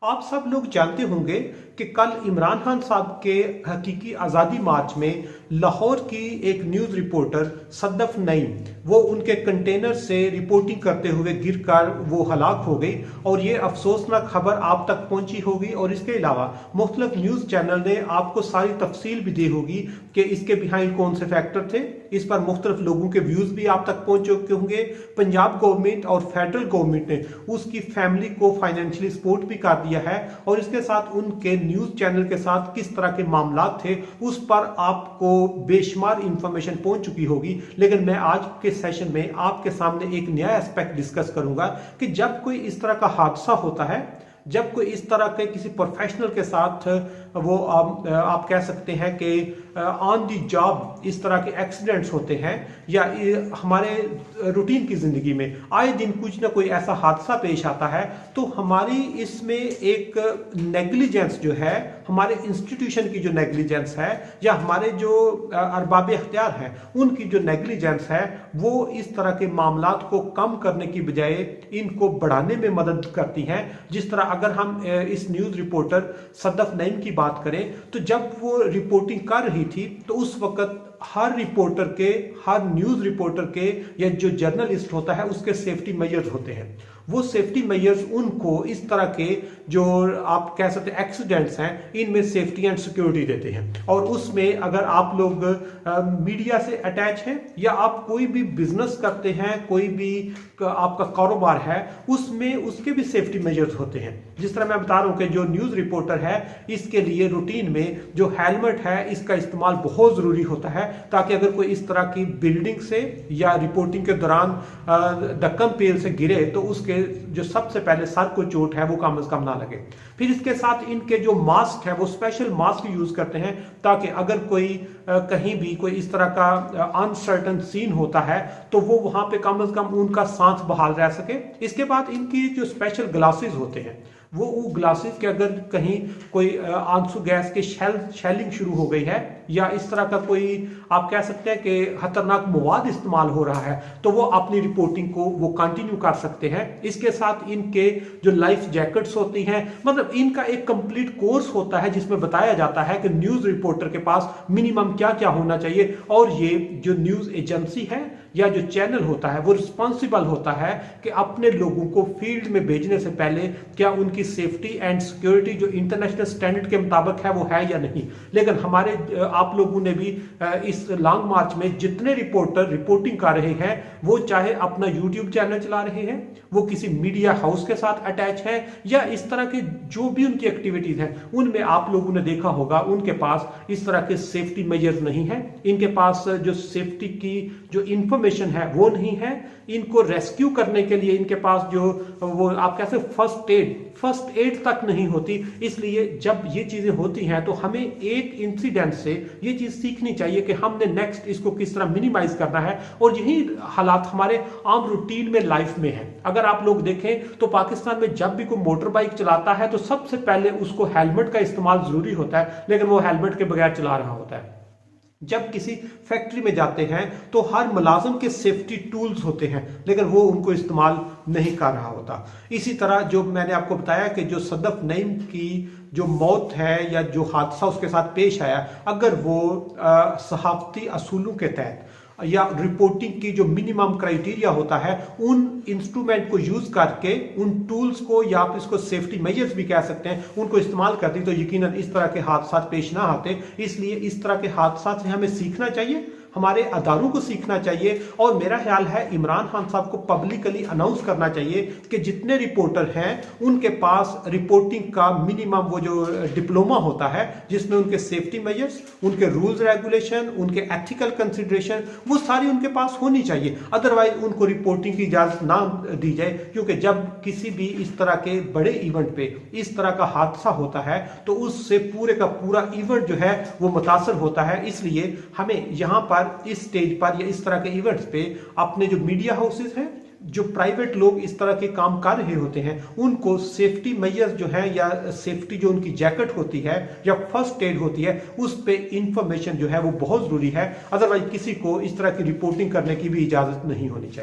आप सब लोग जानते होंगे कि कल इमरान खान साहब के हकीकी आज़ादी मार्च में लाहौर की एक न्यूज़ रिपोर्टर सदफ नईम वो उनके कंटेनर से रिपोर्टिंग करते हुए गिरकर वो हलाक हो गई और ये अफसोसनाक खबर आप तक पहुंची होगी। और इसके अलावा मुख्तलिफ न्यूज़ चैनल ने आपको सारी तफसील भी दी होगी कि इसके बिहाइंड कौन से फैक्टर थे। इस पर मुख्तलिफ लोगों के व्यूज़ भी आप तक पहुंच चुके होंगे। पंजाब गवर्नमेंट और फेडरल गवर्नमेंट ने उसकी फैमिली को फाइनेंशियली सपोर्ट भी कर दिया है और इसके साथ उनके न्यूज़ चैनल के साथ किस तरह के मामला थे उस पर आपको बेशुमार इंफॉर्मेशन पहुंच चुकी होगी। लेकिन मैं आज के सेशन में आपके सामने एक नया एस्पेक्ट डिस्कस करूंगा कि जब कोई इस तरह का हादसा होता है, जब कोई इस तरह के किसी प्रोफेशनल के साथ वो आप कह सकते हैं कि ऑन दी जॉब इस तरह के एक्सीडेंट्स होते हैं या हमारे रूटीन की ज़िंदगी में आए दिन कुछ ना कोई ऐसा हादसा पेश आता है, तो हमारी इसमें एक नेग्लिजेंस जो है, हमारे इंस्टीट्यूशन की जो नेग्लिजेंस है या हमारे जो अरबाब इख्तियार हैं उनकी जो नेग्लिजेंस है वो इस तरह के मामलात को कम करने की बजाय इनको बढ़ाने में मदद करती हैं। जिस तरह अगर हम इस न्यूज़ रिपोर्टर सदफ नईम की बात करें तो जब वो रिपोर्टिंग कर रही थी तो उस वक्त हर रिपोर्टर के, हर न्यूज़ रिपोर्टर के या जो जर्नलिस्ट होता है उसके सेफ्टी मेजर्स होते हैं। वो सेफ्टी मेजर्स उनको इस तरह के जो आप कह सकते हैं एक्सीडेंट्स हैं इनमें सेफ्टी एंड सिक्योरिटी देते हैं। और उसमें अगर आप लोग मीडिया से अटैच हैं या आप कोई भी बिजनेस करते हैं, कोई भी आपका कारोबार है, उसमें उसके भी सेफ्टी मेजर्स होते हैं। जिस तरह मैं बता रहा हूं कि जो न्यूज़ रिपोर्टर है इसके लिए रूटीन में जो हेलमेट है इसका इस्तेमाल बहुत ज़रूरी होता है ताकि अगर कोई इस तरह की बिल्डिंग से या रिपोर्टिंग के दौरान ढक्कन पेल से गिरे तो उसके जो सबसे पहले सर को चोट है वो कम से कम ना लगे। फिर इसके साथ इनके जो मास्क है वो स्पेशल मास्क यूज करते हैं ताकि अगर कोई कहीं भी कोई इस तरह का अनसर्टन सीन होता है तो वो वहां पे कम से कम उनका सांस बहाल रह सके। इसके बाद इनकी जो स्पेशल ग्लासेस होते हैं वो ग्लासेस के अगर कहीं कोई आंसू गैस के शेलिंग शुरू हो गई है या इस तरह का कोई आप कह सकते हैं कि खतरनाक मवाद इस्तेमाल हो रहा है तो वो अपनी रिपोर्टिंग को वो कंटिन्यू कर सकते हैं। इसके साथ इनके जो लाइफ जैकेट्स होती हैं, मतलब इनका एक कंप्लीट कोर्स होता है जिसमें बताया जाता है कि न्यूज़ रिपोर्टर के पास मिनिमम क्या क्या होना चाहिए। और ये जो न्यूज़ एजेंसी है या जो चैनल होता है वो रिस्पॉन्सिबल होता है कि अपने लोगों को फील्ड में भेजने से पहले क्या उनकी सेफ्टी एंड सिक्योरिटी जो इंटरनेशनल स्टैंडर्ड के मुताबिक है वो है या नहीं। लेकिन हमारे आप लोगों ने भी इस लॉन्ग मार्च में जितने रिपोर्टर रिपोर्टिंग कर रहे हैं वो चाहे अपना यूट्यूब चैनल चला रहे हैं, वो किसी मीडिया हाउस के साथ अटैच है या इस तरह के जो भी उनकी एक्टिविटीज हैं उनमें आप लोगों ने देखा होगा उनके पास इस तरह के सेफ्टी मेजर्स नहीं है। इनके पास जो सेफ्टी की जो इंफॉर्मेशन है वो नहीं है। इनको रेस्क्यू करने के लिए इनके पास जो वो आप कैसे फर्स्ट एड तक नहीं होती। इसलिए जब ये चीजें होती हैं तो हमें एक इंसिडेंट से ये चीज सीखनी चाहिए कि हमने नेक्स्ट इसको किस तरह मिनिमाइज करना है। और यही हालात हमारे आम रूटीन में लाइफ में है। अगर आप लोग देखें तो पाकिस्तान में जब भी कोई मोटर बाइक चलाता है तो सबसे पहले उसको हेलमेट का इस्तेमाल जरूरी होता है, लेकिन वो हेलमेट के बगैर चला रहा होता है। जब किसी फैक्ट्री में जाते हैं तो हर मुलाजिम के सेफ्टी टूल्स होते हैं लेकिन वो उनको इस्तेमाल नहीं कर रहा होता। इसी तरह जो मैंने आपको बताया कि जो सदफ नईम की जो मौत है या जो हादसा उसके साथ पेश आया, अगर वो सहाफती असूलों के तहत या रिपोर्टिंग की जो मिनिमम क्राइटेरिया होता है उन इंस्ट्रूमेंट को यूज करके, उन टूल्स को या आप इसको सेफ्टी मेजर्स भी कह सकते हैं, उनको इस्तेमाल करती तो यकीनन इस तरह के हादसा पेश ना आते। इसलिए इस तरह के हादसा से हमें सीखना चाहिए, हमारे अदारों को सीखना चाहिए। और मेरा ख्याल है इमरान खान साहब को पब्लिकली अनाउंस करना चाहिए कि जितने रिपोर्टर हैं उनके पास रिपोर्टिंग का मिनिमम वो जो डिप्लोमा होता है जिसमें उनके सेफ्टी मेजर्स, उनके रूल्स रेगुलेशन, उनके एथिकल कंसिडरेशन वो सारी उनके पास होनी चाहिए। अदरवाइज उनको रिपोर्टिंग की इजाजत ना दी जाए, क्योंकि जब किसी भी इस तरह के बड़े इवेंट पे इस तरह का हादसा होता है तो उससे पूरे का पूरा इवेंट जो है वो मुतासर होता है। इसलिए हमें यहाँ पर इस स्टेज पर या इस तरह के इवेंट्स पे अपने जो मीडिया हाउसेस हैं, जो प्राइवेट लोग इस तरह के काम कर रहे होते हैं, उनको सेफ्टी मेजर्स जो है या सेफ्टी जो उनकी जैकेट होती है या फर्स्ट एड होती है उस पे इंफॉर्मेशन जो है वो बहुत जरूरी है। अदरवाइज किसी को इस तरह की रिपोर्टिंग करने की भी इजाजत नहीं होनी चाहिए।